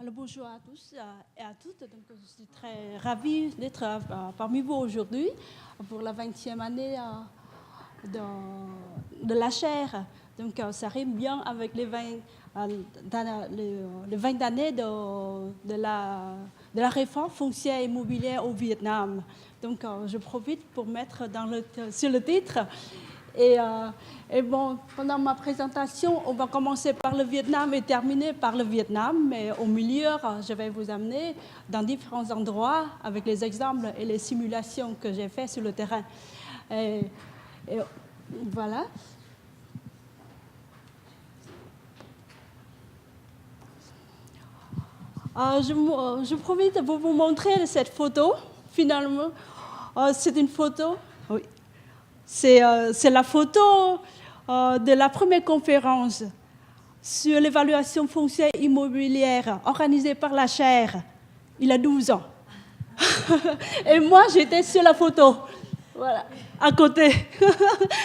Alors, bonjour à tous et à toutes. Donc, je suis très ravie d'être parmi vous aujourd'hui pour la 20e année de la chaire. Donc, ça rime bien avec les 20 années de la réforme foncière immobilière au Vietnam. Donc, je profite pour mettre sur le titre. Et bon, pendant ma présentation, on va commencer par le Vietnam et terminer par le Vietnam. Mais au milieu, je vais vous amener dans différents endroits avec les exemples et les simulations que j'ai faites sur le terrain. Et voilà. Je profite pour vous montrer cette photo. Finalement, c'est une photo. Oui. C'est la photo de la première conférence sur l'évaluation foncière immobilière organisée par la chaire il y a 12 ans. Et moi, j'étais sur la photo, voilà, à côté.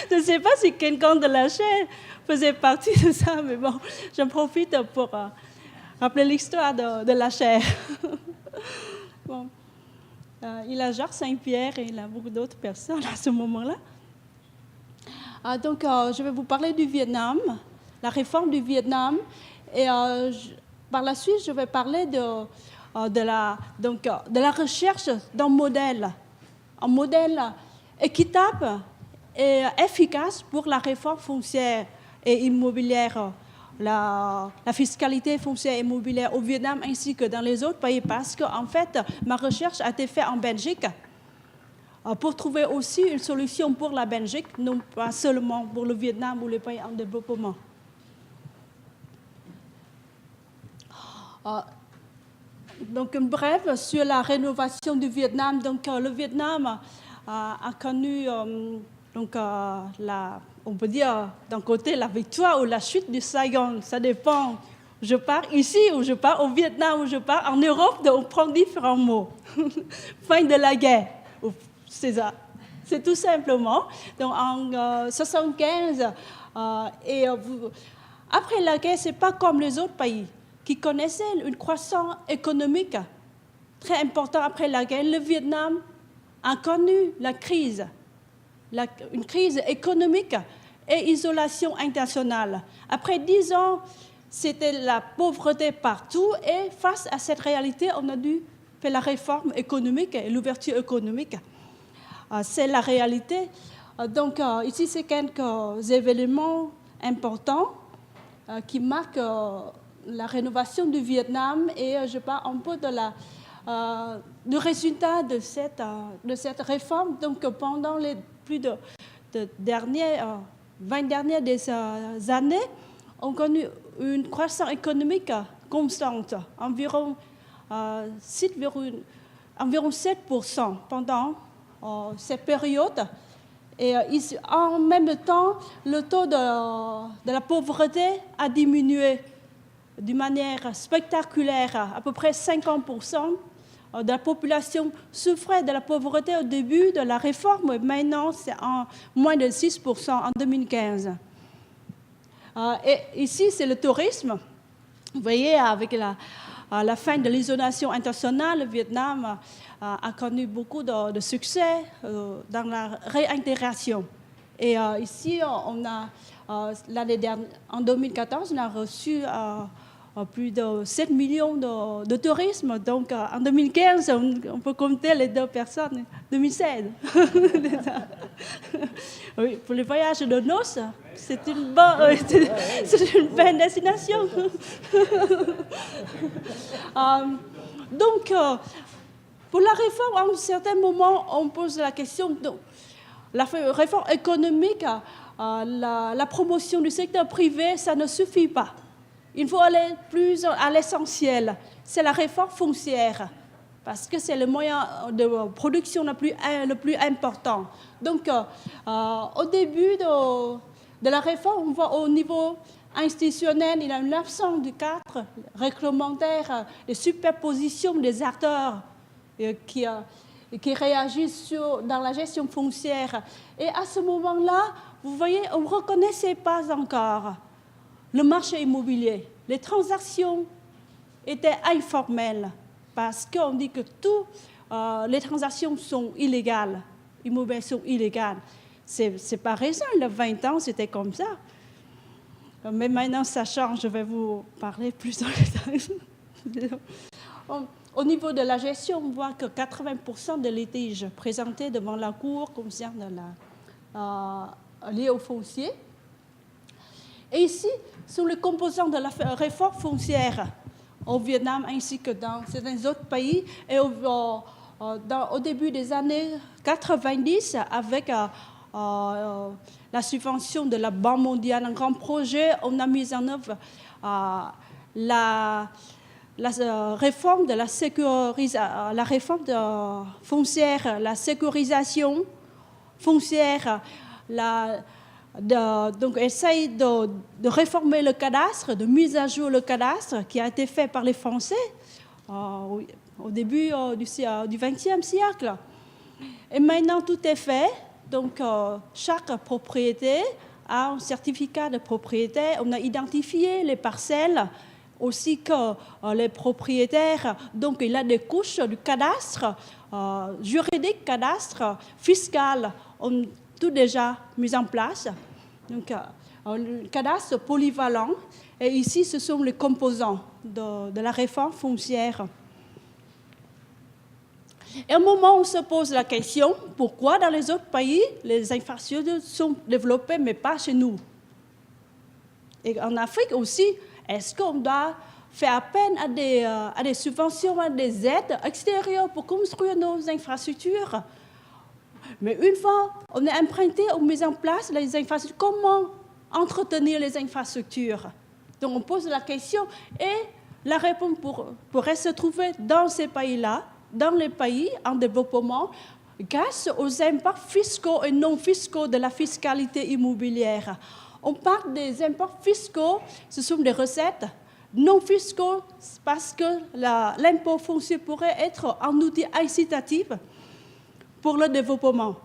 Je ne sais pas si quelqu'un de la chaire faisait partie de ça, mais bon, j'en profite pour rappeler l'histoire de la chaire. Bon. Il y a Jacques Saint-Pierre et il y a beaucoup d'autres personnes à ce moment-là. Donc, je vais vous parler du Vietnam, la réforme du Vietnam. Et par la suite, je vais parler de la recherche d'un modèle, un modèle équitable et efficace pour la réforme foncière et immobilière, la fiscalité foncière et immobilière au Vietnam ainsi que dans les autres pays. Parce qu'en fait, ma recherche a été faite en Belgique, pour trouver aussi une solution pour la Belgique, non pas seulement pour le Vietnam ou les pays en développement. Donc, bref, sur la rénovation du Vietnam. Donc, le Vietnam a connu, on peut dire, d'un côté, la victoire ou la chute du Saigon. Ça dépend. Je pars ici ou je pars au Vietnam ou je pars en Europe, on prend différents mots. Fin de la guerre. C'est ça. C'est tout simplement. Donc, en 1975, après la guerre, ce n'est pas comme les autres pays qui connaissaient une croissance économique très importante après la guerre. Le Vietnam a connu la crise, une crise économique et isolation internationale. Après 10 ans, c'était la pauvreté partout et face à cette réalité, on a dû faire la réforme économique et l'ouverture économique. C'est la réalité. Donc, ici, c'est quelques événements importants qui marquent la rénovation du Vietnam et je parle un peu du résultat de cette réforme. Donc, pendant les plus de 20 dernières années, on a connu une croissance économique constante, environ 7% pendant cette période. Et en même temps, le taux de la pauvreté a diminué d'une manière spectaculaire. À peu près 50% de la population souffrait de la pauvreté au début de la réforme. Maintenant, c'est en moins de 6% en 2015. Et ici, c'est le tourisme. Vous voyez, avec la fin de l'isolation internationale, le Vietnam a connu beaucoup de succès dans la réintégration. Et ici, on a, l'année dernière, en 2014, on a reçu plus de 7 millions de tourisme. Donc, en 2015, on peut compter les deux personnes. 2016. Oui, pour les voyages de noces, c'est une belle destination. Donc, pour la réforme, à un certain moment, on pose la question de la réforme économique, la promotion du secteur privé, ça ne suffit pas. Il faut aller plus à l'essentiel. C'est la réforme foncière, parce que c'est le moyen de production le plus important. Donc, au début de la réforme, on voit au niveau institutionnel, il y a une absence de cadre réglementaire, de superposition des acteurs qui réagissent dans la gestion foncière. Et à ce moment-là, vous voyez, on ne reconnaissait pas encore le marché immobilier, les transactions était informel, parce qu'on dit que toutes les transactions sont illégales, immobilières sont illégales. C'est pas récent, il y a 20 ans, c'était comme ça. Mais maintenant, ça change, je vais vous parler plus en détail. Au niveau de la gestion, on voit que 80% des litiges présentés devant la Cour concernent liés au foncier. Et ici, sont les composants de la réforme foncière au Vietnam ainsi que dans certains autres pays. Et au début des années 90, avec la subvention de la Banque mondiale, un grand projet, on a mis en œuvre la réforme de la réforme foncière, la sécurisation foncière, donc essaye de réformer le cadastre, de mise à jour le cadastre qui a été fait par les Français au début du XXe siècle. Et maintenant, tout est fait. Donc, chaque propriété a un certificat de propriété. On a identifié les parcelles, aussi que les propriétaires. Donc, il y a des couches du cadastre, juridique, cadastre, fiscal, tout déjà mis en place. Donc, le cadastre polyvalent. Et ici, ce sont les composants de la réforme foncière. Et à un moment, on se pose la question, pourquoi dans les autres pays, les infrastructures sont développées, mais pas chez nous? Et en Afrique aussi, est-ce qu'on doit faire appel à des subventions, à des aides extérieures pour construire nos infrastructures? Mais une fois on est emprunté, on met en place les infrastructures, comment entretenir les infrastructures? Donc on pose la question et la réponse pourrait se trouver dans ces pays-là, dans les pays en développement, grâce aux impacts fiscaux et non fiscaux de la fiscalité immobilière. On parle des impacts fiscaux, ce sont des recettes non fiscaux parce que l'impôt foncier pourrait être un outil incitatif pour le développement.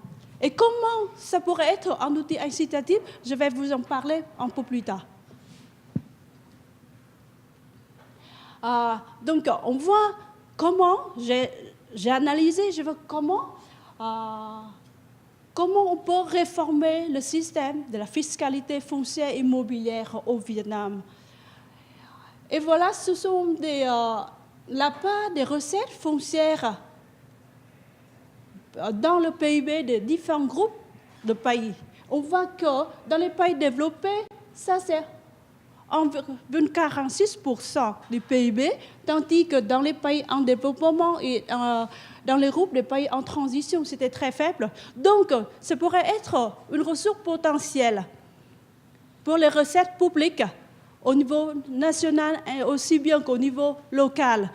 Et comment ça pourrait être un outil incitatif? Je vais vous en parler un peu plus tard. Donc, on voit comment, j'ai analysé, je vois comment on peut réformer le système de la fiscalité foncière immobilière au Vietnam. Et voilà, ce sont la part des recettes foncières dans le PIB de différents groupes de pays. On voit que dans les pays développés, ça c'est environ 46% du PIB, tandis que dans les pays en développement et dans les groupes des pays en transition, c'était très faible. Donc, ça pourrait être une ressource potentielle pour les recettes publiques au niveau national et aussi bien qu'au niveau local.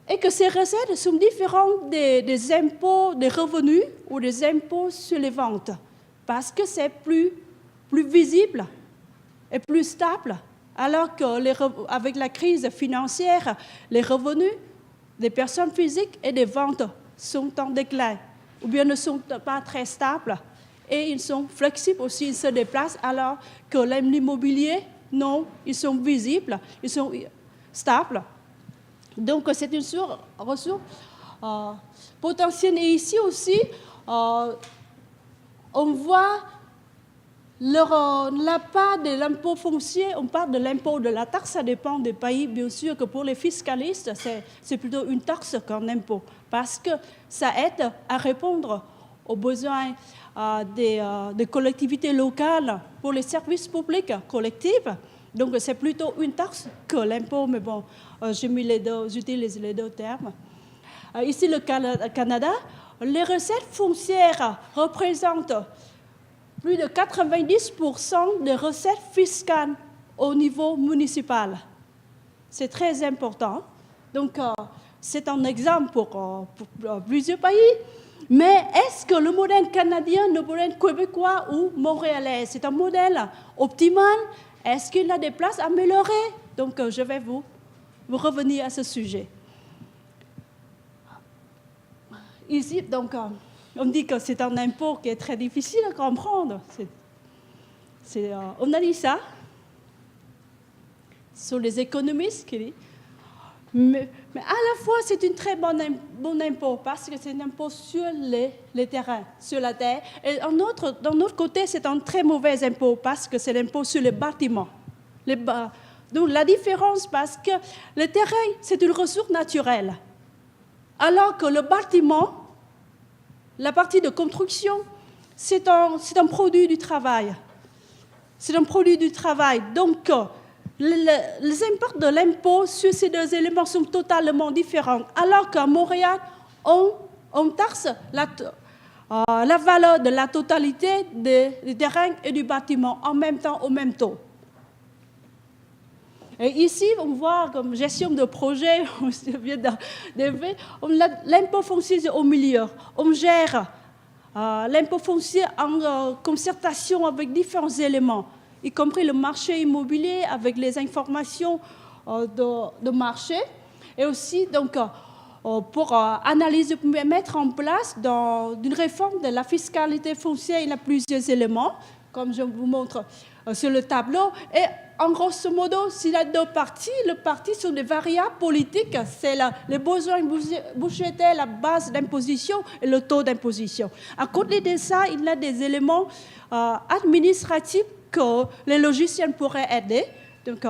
Et que ces recettes sont différentes des impôts, des revenus ou des impôts sur les ventes, parce que c'est plus visible et plus stable, alors qu'avec la crise financière, les revenus des personnes physiques et des ventes sont en déclin, ou bien ne sont pas très stables, et ils sont flexibles aussi, ils se déplacent, alors que l'immobilier, non, ils sont visibles, ils sont stables. Donc, c'est une ressource potentielle. Et ici aussi, on voit la part de l'impôt foncier, on parle de l'impôt de la taxe, ça dépend des pays. Bien sûr que pour les fiscalistes, c'est plutôt une taxe qu'un impôt, parce que ça aide à répondre aux besoins des collectivités locales pour les services publics collectifs. Donc, c'est plutôt une taxe que l'impôt, mais bon, j'utilise les deux termes. Ici, le Canada, les recettes foncières représentent plus de 90% des recettes fiscales au niveau municipal. C'est très important. Donc, c'est un exemple pour plusieurs pays. Mais est-ce que le modèle canadien, le modèle québécois ou montréalais, c'est un modèle optimal? Est-ce qu'il a des places à améliorer? Donc, je vais vous revenir à ce sujet. Ici, donc, on dit que c'est un impôt qui est très difficile à comprendre. On a dit ça sur les économistes qui disent Mais à la fois, c'est une très bon impôt parce que c'est un impôt sur les terrains, sur la terre. Et d'un autre côté, c'est un très mauvais impôt parce que c'est l'impôt sur les bâtiments. Donc la différence, parce que le terrain, c'est une ressource naturelle. Alors que le bâtiment, la partie de construction, c'est un produit du travail. C'est un produit du travail. Donc, les impacts de l'impôt sur ces deux éléments sont totalement différents. Alors qu'à Montréal, on taxe la valeur de la totalité des terrains et du bâtiment en même temps, au même taux. Et ici, on voit comme gestion de projet, l'impôt foncier au milieu. On gère l'impôt foncier en concertation avec différents éléments, y compris le marché immobilier avec les informations de marché, et aussi donc, pour analyser, mettre en place une réforme de la fiscalité foncière, il y a plusieurs éléments, comme je vous montre sur le tableau. Et en grosso modo, s'il y a deux parties, le parti sont des variables politiques, c'est les besoins budgétaires, la base d'imposition et le taux d'imposition. À côté de ça, il y a des éléments administratifs que les logiciels pourraient aider. Donc,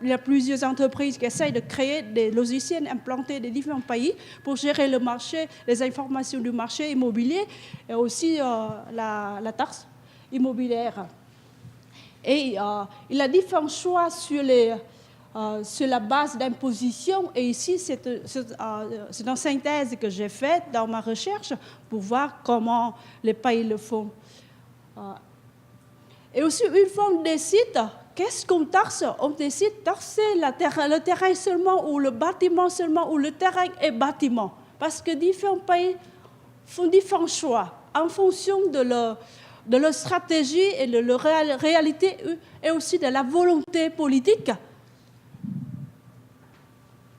il y a plusieurs entreprises qui essayent de créer des logiciels implantés dans différents pays pour gérer le marché, les informations du marché immobilier et aussi la taxe immobilière. Et il y a différents choix sur la base d'imposition. Et ici, c'est une synthèse que j'ai faite dans ma recherche pour voir comment les pays le font. Et aussi, une fois on décide, qu'est-ce qu'on taxe? On décide de taxer le terrain seulement, ou le bâtiment seulement, ou le terrain et bâtiment. Parce que différents pays font différents choix en fonction de leur stratégie et de leur réalité, et aussi de la volonté politique.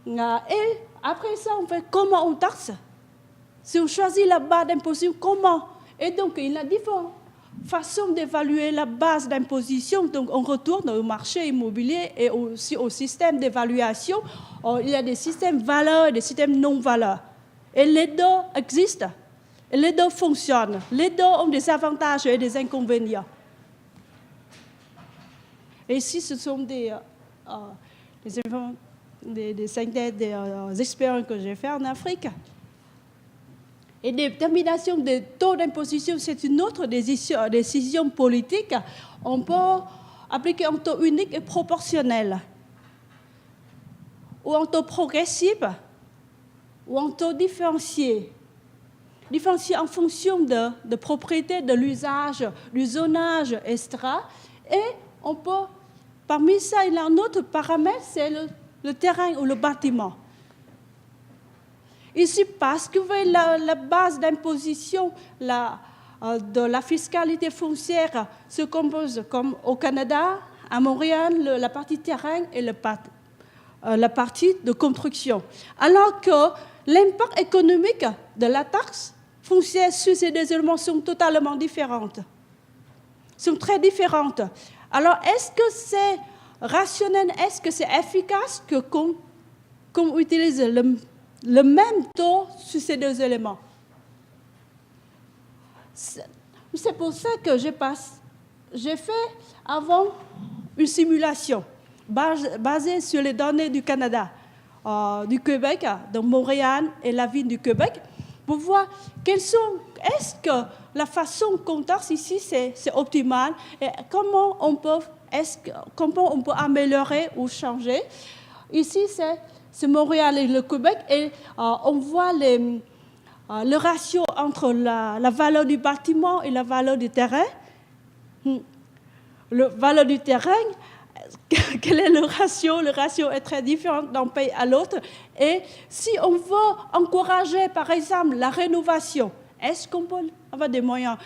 Et après ça, on fait comment on taxe. Si on choisit la base d'imposition, comment? Et donc, il y a différentes façons d'évaluer la base d'imposition. Donc, on retourne au marché immobilier et aussi au système d'évaluation. Il y a des systèmes valeurs et des systèmes non-valeurs. Et les deux existent. Et les deux fonctionnent. Les deux ont des avantages et des inconvénients. Et ici, ce sont des synthèses des expériences que j'ai faites en Afrique. Et la détermination des taux d'imposition, c'est une autre décision politique. On peut appliquer un taux unique et proportionnel, ou un taux progressif, ou un taux différencié en fonction de propriété, de l'usage, du zonage, etc. Et on peut, parmi ça, il y a un autre paramètre, c'est le terrain ou le bâtiment. Ici, parce que la base d'imposition de la fiscalité foncière se compose, comme au Canada, à Montréal, la partie terrain et la partie de construction. Alors que l'impact économique de la taxe foncière sur ces deux éléments sont totalement différentes, sont très différentes. Alors, est-ce que c'est rationnel, est-ce que c'est efficace qu'on utilise le même taux sur ces deux éléments? C'est pour ça que j'ai fait avant une simulation basée sur les données du Canada, du Québec, de Montréal et la ville du Québec, pour voir est-ce que la façon qu'on taxe ici, c'est optimal, et comment on peut améliorer ou changer. Ici, c'est Montréal et le Québec, et on voit le ratio entre la valeur du bâtiment et la valeur du terrain. La valeur du terrain, quel est le ratio? Le ratio est très différent d'un pays à l'autre. Et si on veut encourager, par exemple, la rénovation, est-ce qu'on peut avoir des moyens?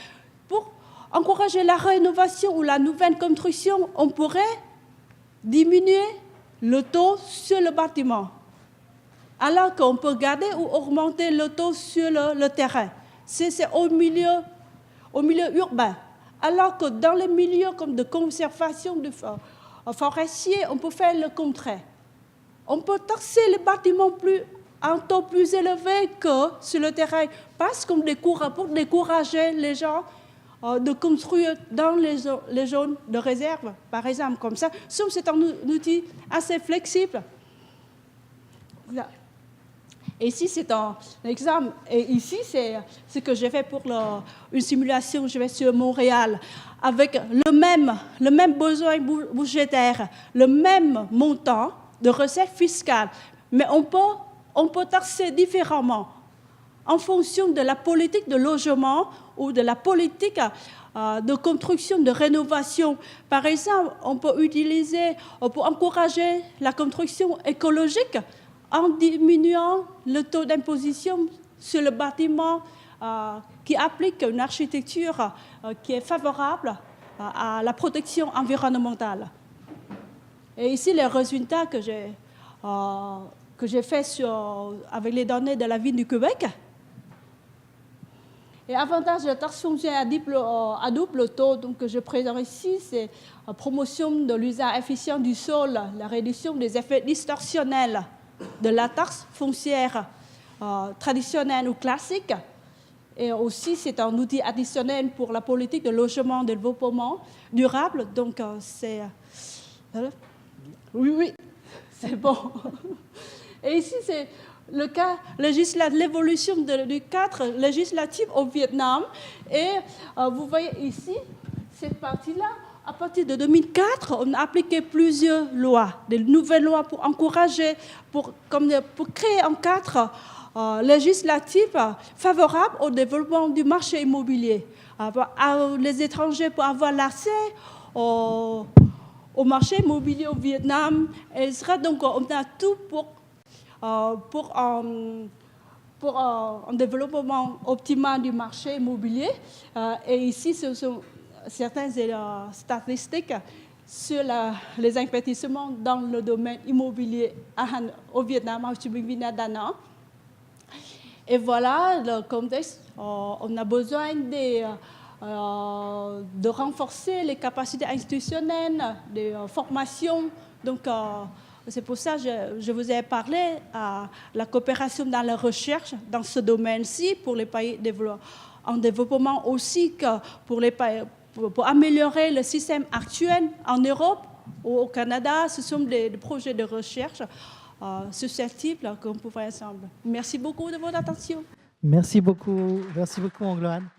Pour encourager la rénovation ou la nouvelle construction, on pourrait diminuer le taux sur le bâtiment, alors qu'on peut garder ou augmenter le taux sur le terrain. C'est au milieu urbain. Alors que dans les milieux comme de conservation forestier, on peut faire le contraire. on peut taxer les bâtiments un taux plus élevé que sur le terrain, parce qu'on pour décourager les gens de construire dans les zones de réserve, par exemple, comme ça. C'est un outil assez flexible. Et ici, c'est un exemple. Et ici, c'est ce que j'ai fait pour une simulation. Je vais sur Montréal, avec le même besoin budgétaire, le même montant de recettes fiscales. Mais on peut taxer différemment en fonction de la politique de logement ou de la politique de construction, de rénovation. Par exemple, on peut encourager la construction écologique en diminuant le taux d'imposition sur le bâtiment qui applique une architecture qui est favorable à la protection environnementale. Et ici, les résultats que j'ai faits avec les données de la ville du Québec. Et avantage de la taxe foncière à double taux, donc, que je présente ici, c'est la promotion de l'usage efficient du sol, la réduction des effets distorsionnels de la taxe foncière traditionnelle ou classique. Et aussi, c'est un outil additionnel pour la politique de logement, de développement durable. Donc, c'est... Oui, c'est bon. Et ici, c'est le cas l'évolution du cadre législatif au Vietnam. Et vous voyez ici, cette partie-là, à partir de 2004, on a appliqué plusieurs lois, de nouvelles lois pour encourager, pour créer un cadre législatif favorable au développement du marché immobilier. Les étrangers pour avoir l'accès au marché immobilier au Vietnam. Et donc, on a tout pour un développement optimal du marché immobilier. Et ici, ce sont certaines statistiques sur les investissements dans le domaine immobilier au Vietnam, à Ho Chi Minh, Vina, Da Nang. Et voilà le contexte. On a besoin de renforcer les capacités institutionnelles, de formation. Donc, c'est pour ça que je vous ai parlé de la coopération dans la recherche dans ce domaine-ci pour les pays en développement aussi que pour les pays. Pour améliorer le système actuel en Europe ou au Canada, ce sont des projets de recherche susceptibles qu'on peut faire ensemble. Merci beaucoup de votre attention. Merci beaucoup, Angloane.